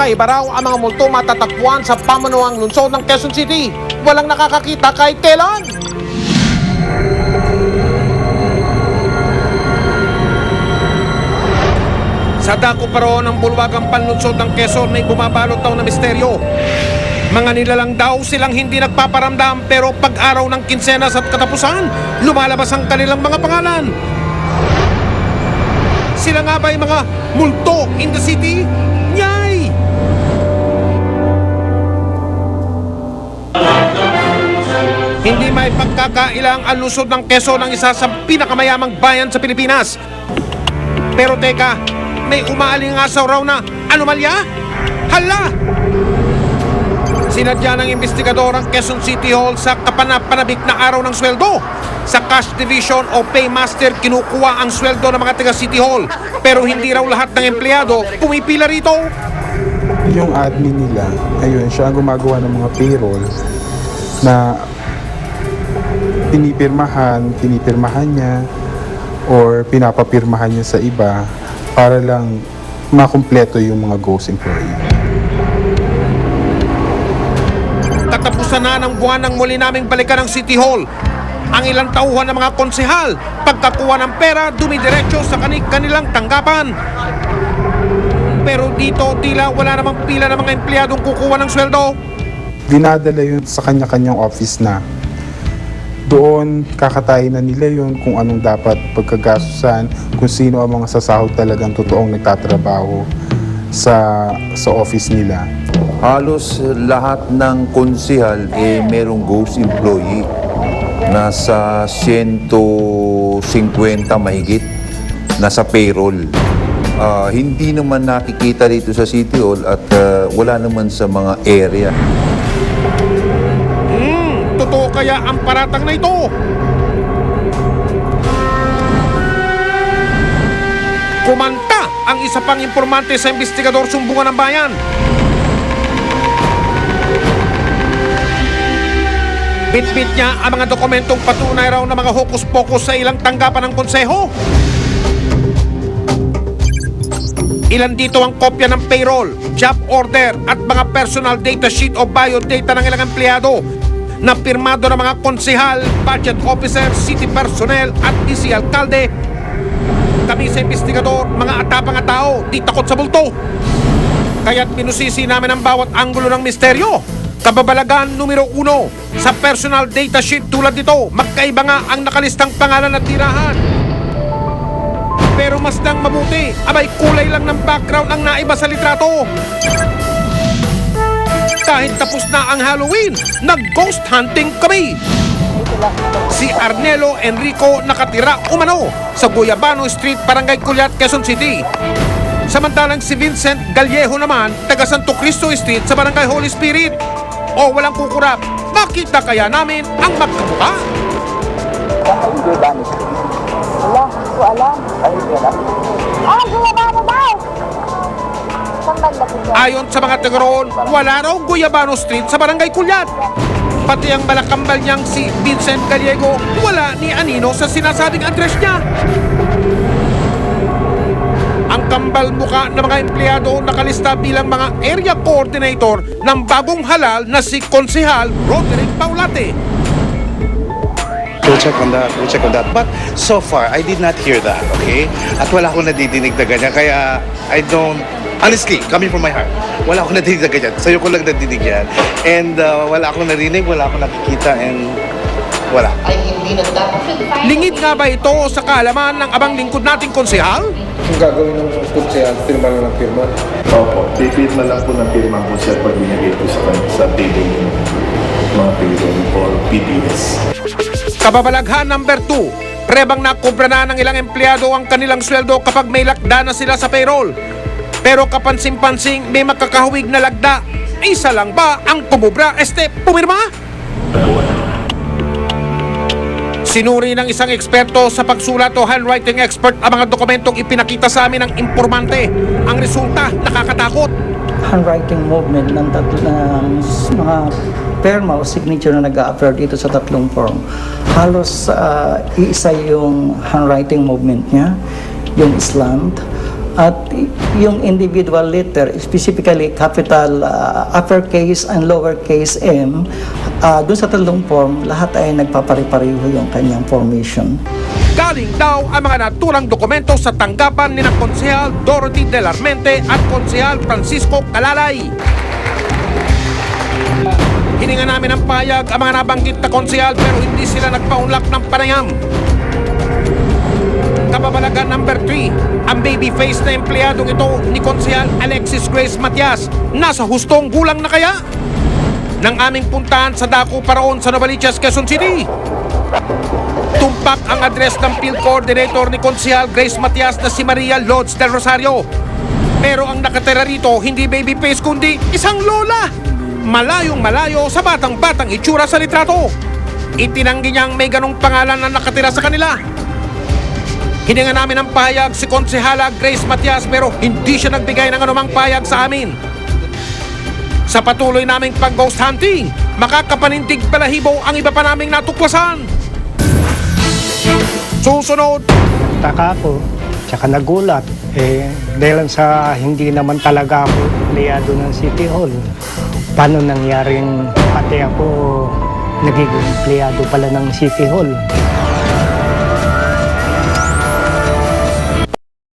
Magkaiba raw ang mga multo matatagpuan sa pamunuang lungsod ng Quezon City. Walang nakakakita kahit kailan. Sa dako pa roon ng bulwagang panlunsod ng Quezon may bumabalot daw na misteryo. Mga nilalang daw silang hindi nagpaparamdam pero pag-araw ng kinsenas at katapusan, lumalabas ang kanilang mga pangalan. Sila nga ba yung mga multo in the city? Nyay! Hindi may pagkakailang ang lungsod ng Quezon ang isa sa pinakamayamang bayan sa Pilipinas. Pero teka, may umaalingasaw raw na anomalya? Hala! Sinadya ng investigador ang Quezon City Hall sa kapanapanabik na araw ng sweldo. Sa cash division o paymaster kinukuha ang sweldo ng mga taga City Hall. Pero hindi raw lahat ng empleyado pumipila rito. Yung admin nila, ayun, siya ang gumagawa ng mga payroll na pinipirmahan niya or pinapapirmahan niya sa iba para lang makumpleto yung mga ghost employee. Katapusan na ng buwan ng muli naming balikan ng City Hall. Ang ilang tauhan ng mga konsehal, pagkakuha ng pera, dumidiretso sa kanilang tanggapan. Pero dito, tila wala namang pila ng mga empleyadong kukuha ng sweldo. Dinadala yun sa kanya-kanyang office na. Doon, kakatayin na nila yun kung anong dapat pagkagastusan, kung sino ang mga sasahod talagang totoong nagtatrabaho sa office nila. Halos lahat ng konsehal merong ghost employee. Nasa 150 mahigit. Nasa payroll. Hindi naman nakikita dito sa City Hall at wala naman sa mga area. Totoo kaya ang paratang na ito? Kumanta ang isa pang impormante sa investigador sumbungan ng bayan. Bit-bit niya ang mga dokumentong patunay raw ng mga hokus-pokus sa ilang tanggapan ng konseho. Ilan dito ang kopya ng payroll, job order at mga personal data sheet o biodata ng ilang empleyado na pirmado ng mga konsehal, budget officer, city personnel at si alkalde. Kami sa investigador, mga atapang tao, di takot sa bulto. Kaya't pinusisi namin ang bawat anggulo ng misteryo. Kababalagan numero 1, sa personal data sheet tulad nito, magkaiba nga ang nakalistang pangalan at tirahan. Pero mas nang mabuti, abay kulay lang ng background ang naiba sa litrato. Kahit tapos na ang Halloween, nag-ghost hunting kami. Si Arnelo Enrico nakatira umano sa Guyabano Street, Barangay Culiat, Quezon City. Samantalang si Vincent Gallejo naman, taga Santo Cristo Street sa Barangay Holy Spirit. O walang kukurap, makita kaya namin ang magkamukha? Wala, ko alam. Guyabano daw! Saan banda po siya? Ayon sa mga taga roon, wala raw Guyabano Street sa Barangay Culiat. Pati ang malakambal niyang si Vincent Gallego, wala ni anino sa sinasabing address niya. Ang kambal muka ng mga empleyado nakalista bilang mga area coordinator ng bagong halal na si Konsehal Roderick Paulate. We'll check on that. But so far, I did not hear that, okay? At wala akong nadidinig na ganyan, kaya I don't, honestly, coming from my heart, wala akong nadidinig na ganyan. Sa'yo ko lang nadidinig yan. And wala akong narinig, wala akong nakikita, and wala. Lingid nga ba ito sa kaalaman ng abang lingkod nating konsehal? Kung gagawin ng konsehal, firma lang ng firma? Opo, pipirma lang po ng firma po sir pag binigay po sa table yung mga payroll or PDS. Kababalaghan number 2, prebang nakubra na ng ilang empleyado ang kanilang sweldo kapag may lakda na sila sa payroll. Pero kapansin-pansing may makakahawig na lagda. Isa lang ba ang kumubra pumirma? Sinuri ng isang eksperto sa pagsulat o handwriting expert ang mga dokumentong ipinakita sa amin ng impormante. Ang resulta, nakakatakot. Handwriting movement ng mga perma o signature na nag-a-appear dito sa tatlong form. Halos iisa yung handwriting movement niya, yung slant, At yung individual letter, specifically capital uppercase and lowercase m, dun sa tatlong form, lahat ay nagpapare-pareho yung kanyang formation. Galing daw ang mga naturang dokumento sa tanggapan ni ng Konsehal Dorothy Del Armente at Konsehal Francisco Calalay. Hininga namin ng payag ang mga nabanggit na konsehal pero hindi sila nagpaunlak ng panayam. Kababalagan number 3, ang babyface na empleyadong ito ni Konsehal Alexis Grace Matias. Nasa hustong gulang na kaya? Nang aming puntahan sa dako paraon sa Novaliches, Quezon City. Tumpak ang address ng field coordinator ni Konsehal Grace Matias na si Maria Lods del Rosario. Pero ang nakatira rito, hindi babyface kundi isang lola. Malayong malayo sa batang-batang itsura sa litrato. Itinanggi niyang may ganong pangalan na nakatira sa kanila. Hininga namin ang pahayag si Konsehala Grace Matias pero hindi siya nagbigay ng anumang pahayag sa amin. Sa patuloy naming pag-ghost hunting, makakapanindig balahibo ang iba pa naming natuklasan. Susunod, Taka ako, tsaka nagulat. Dahil sa hindi naman talaga ako empleyado ng City Hall. Paano nangyaring pati ako nagiging empleyado pala ng City Hall?